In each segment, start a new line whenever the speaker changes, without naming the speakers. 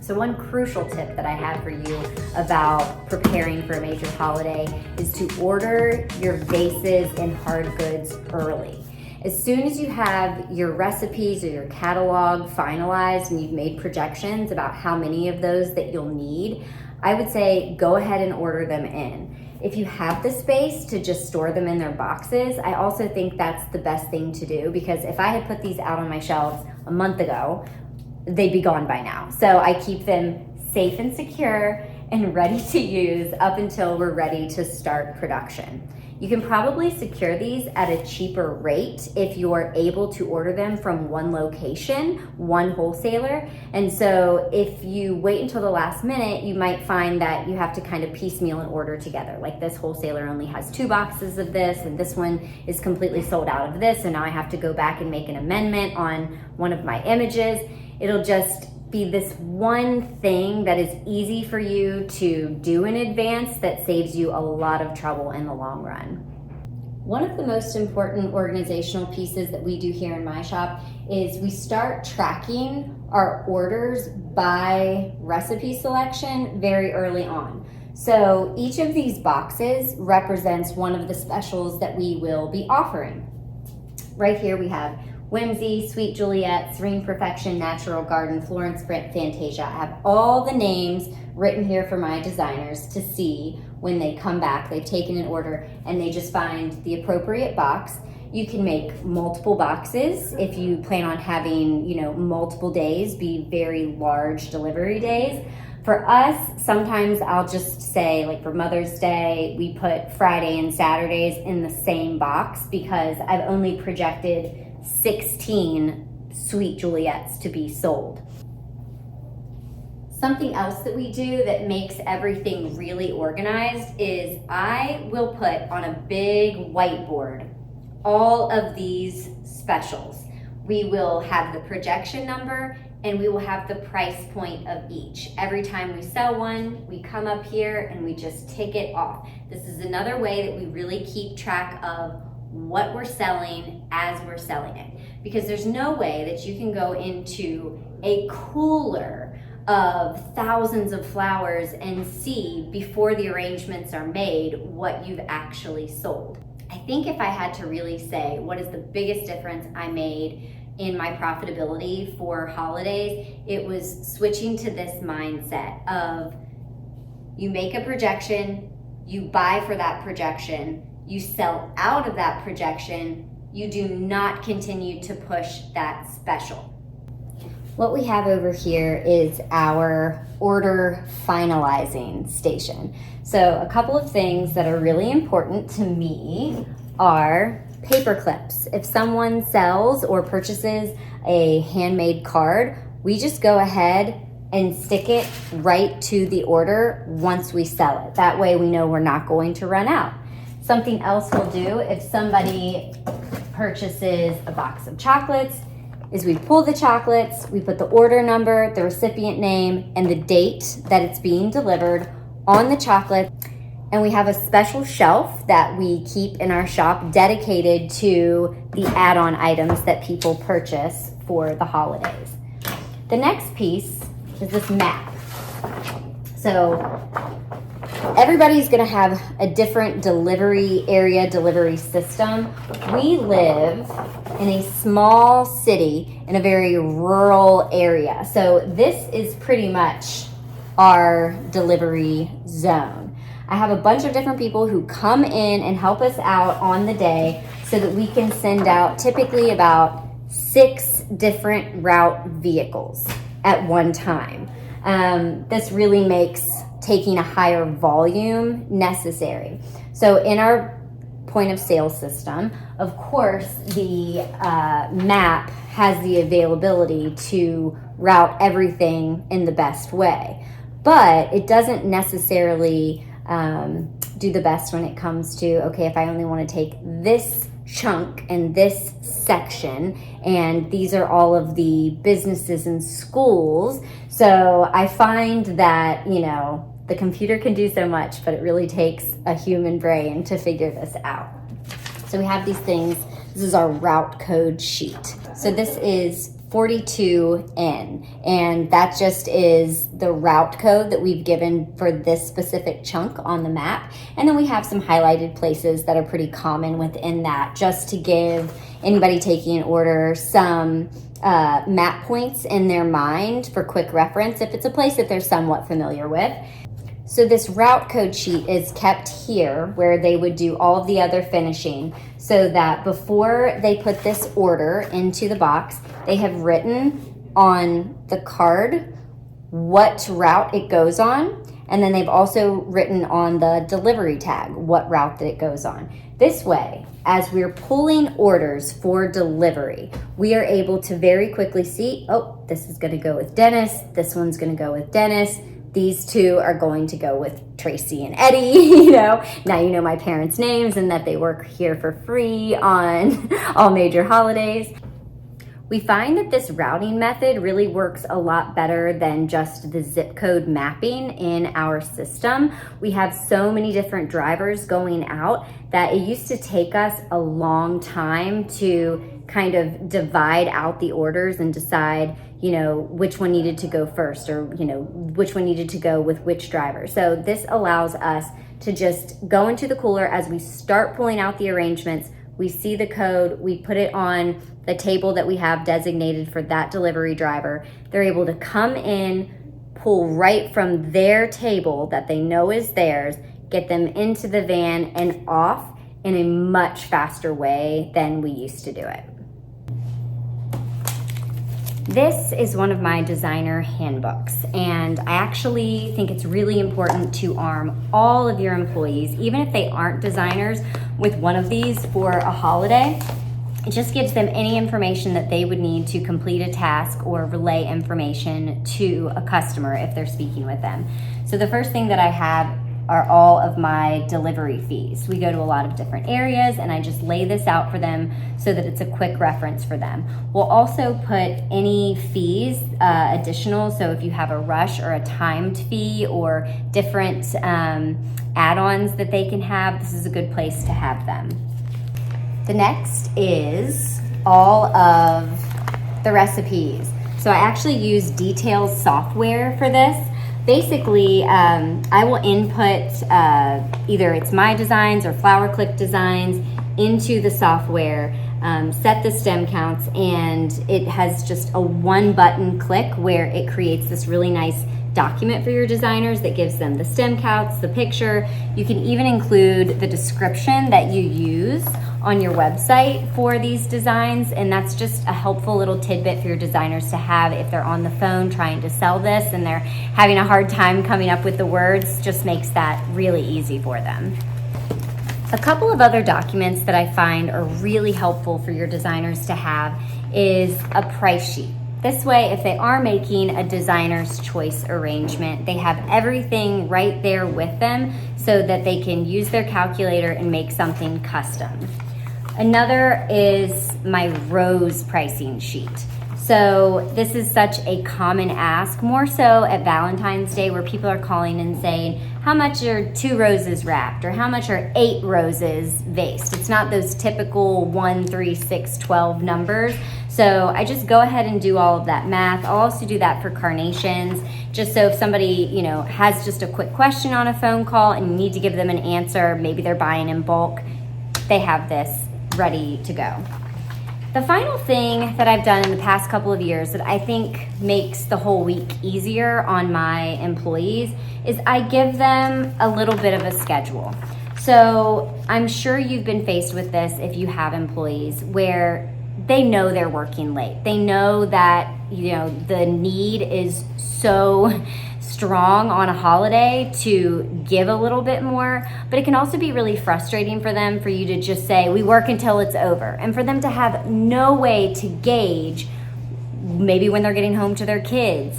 So one crucial tip that I have for you about preparing for a major holiday is to order your vases and hard goods early. As soon as you have your recipes or your catalog finalized and you've made projections about how many of those that you'll need, I would say go ahead and order them in. If you have the space to just store them in their boxes, I also think that's the best thing to do, because if I had put these out on my shelves a month ago, they'd be gone by now. So I keep them safe and secure and ready to use up until we're ready to start production. You can probably secure these at a cheaper rate if you're able to order them from one location, one wholesaler. And so if you wait until the last minute, you might find that you have to kind of piecemeal an order together. Like this wholesaler only has 2 boxes of this, and this one is completely sold out of this, and now I have to go back and make an amendment on one of my images. It'll just be this one thing that is easy for you to do in advance that saves you a lot of trouble in the long run. One of the most important organizational pieces that we do here in my shop is we start tracking our orders by recipe selection very early on. So each of these boxes represents one of the specials that we will be offering. Right here we have Whimsy, Sweet Juliet, Serene Perfection, Natural Garden, Florence, Fantasia. I have all the names written here for my designers to see when they come back. They've taken an order and they just find the appropriate box. You can make multiple boxes if you plan on having, multiple days, be very large delivery days. For us, sometimes I'll just say, like for Mother's Day, we put Friday and Saturdays in the same box because I've only projected 16 Sweet Juliets to be sold. Something else that we do that makes everything really organized is I will put on a big whiteboard all of these specials. We will have the projection number and we will have the price point of each. Every time we sell one, we come up here and we just tick it off. This is another way that we really keep track of what we're selling as we're selling it. Because there's no way that you can go into a cooler of thousands of flowers and see before the arrangements are made what you've actually sold. I think if I had to really say what is the biggest difference I made in my profitability for holidays, it was switching to this mindset of you make a projection, you buy for that projection, you sell out of that projection, you do not continue to push that special. What we have over here is our order finalizing station. So a couple of things that are really important to me are paper clips. If someone sells or purchases a handmade card, we just go ahead and stick it right to the order once we sell it. That way we know we're not going to run out. Something else we'll do if somebody purchases a box of chocolates is we pull the chocolates, we put the order number, the recipient name, and the date that it's being delivered on the chocolate. And we have a special shelf that we keep in our shop dedicated to the add-on items that people purchase for the holidays. The next piece is this map. So everybody's gonna have a different delivery area, delivery system. We live in a small city in a very rural area. So this is pretty much our delivery zone. I have a bunch of different people who come in and help us out on the day so that we can send out typically about 6 different route vehicles at one time. This really makes taking a higher volume necessary. So in our point of sale system, of course, the map has the availability to route everything in the best way, but it doesn't necessarily do the best when it comes to, okay, if I only want to take this chunk and this section, and these are all of the businesses and schools. So I find that, the computer can do so much, but it really takes a human brain to figure this out. So we have these things. This is our route code sheet. So this is 42N, and that just is the route code that we've given for this specific chunk on the map. And then we have some highlighted places that are pretty common within that, just to give anybody taking an order some map points in their mind for quick reference if it's a place that they're somewhat familiar with. So this route code sheet is kept here where they would do all of the other finishing, so that before they put this order into the box, they have written on the card what route it goes on, and then they've also written on the delivery tag what route that it goes on. This way, as we're pulling orders for delivery, we are able to very quickly see, oh, this is gonna go with Dennis, this one's gonna go with Dennis, these two are going to go with Tracy and Eddie. Now you know my parents' names and that they work here for free on all major holidays. We find that this routing method really works a lot better than just the zip code mapping in our system. We have so many different drivers going out that it used to take us a long time to kind of divide out the orders and decide, which one needed to go first, or, which one needed to go with which driver. So this allows us to just go into the cooler as we start pulling out the arrangements. We see the code, we put it on the table that we have designated for that delivery driver. They're able to come in, pull right from their table that they know is theirs, get them into the van and off in a much faster way than we used to do it. This is one of my designer handbooks, and I actually think it's really important to arm all of your employees, even if they aren't designers, with one of these for a holiday. It just gives them any information that they would need to complete a task or relay information to a customer if they're speaking with them. So the first thing that I have are all of my delivery fees. We go to a lot of different areas, and I just lay this out for them so that it's a quick reference for them. We'll also put any fees additional, so if you have a rush or a timed fee or different add-ons that they can have, this is a good place to have them. The next is all of the recipes. So I actually use Details software for this. Basically, I will input either it's my designs or Clique designs into the software, set the stem counts, and it has just a one button click where it creates this really nice document for your designers that gives them the stem counts, the picture. You can even include the description that you use on your website for these designs, and that's just a helpful little tidbit for your designers to have if they're on the phone trying to sell this and they're having a hard time coming up with the words. Just makes that really easy for them. A couple of other documents that I find are really helpful for your designers to have is a price sheet. This way, if they are making a designer's choice arrangement, they have everything right there with them so that they can use their calculator and make something custom. Another is my rose pricing sheet. So this is such a common ask, more so at Valentine's Day, where people are calling and saying, how much are 2 roses wrapped, or how much are 8 roses vased? It's not those typical 1, 3, 6, 12 numbers. So I just go ahead and do all of that math. I'll also do that for carnations, just so if somebody, has just a quick question on a phone call and you need to give them an answer, maybe they're buying in bulk, they have this ready to go. The final thing that I've done in the past couple of years that I think makes the whole week easier on my employees is I give them a little bit of a schedule. So I'm sure you've been faced with this if you have employees where they know they're working late. They know that, the need is so strong on a holiday to give a little bit more, but it can also be really frustrating for them for you to just say, we work until it's over, and for them to have no way to gauge maybe when they're getting home to their kids,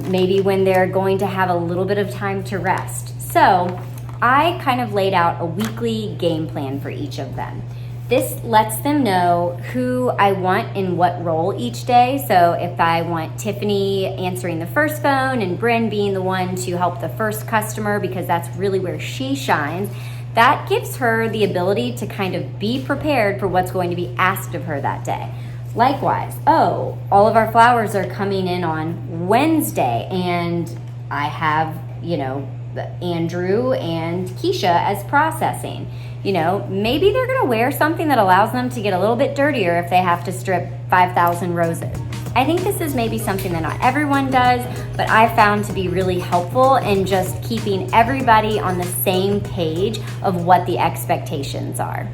maybe when they're going to have a little bit of time to rest. So I kind of laid out a weekly game plan for each of them. This lets them know who I want in what role each day. So if I want Tiffany answering the first phone and Bryn being the one to help the first customer because that's really where she shines, that gives her the ability to kind of be prepared for what's going to be asked of her that day. Likewise, oh, all of our flowers are coming in on Wednesday, and I have, Andrew and Keisha as processing. Maybe they're going to wear something that allows them to get a little bit dirtier if they have to strip 5,000 roses. I think this is maybe something that not everyone does, but I found to be really helpful in just keeping everybody on the same page of what the expectations are.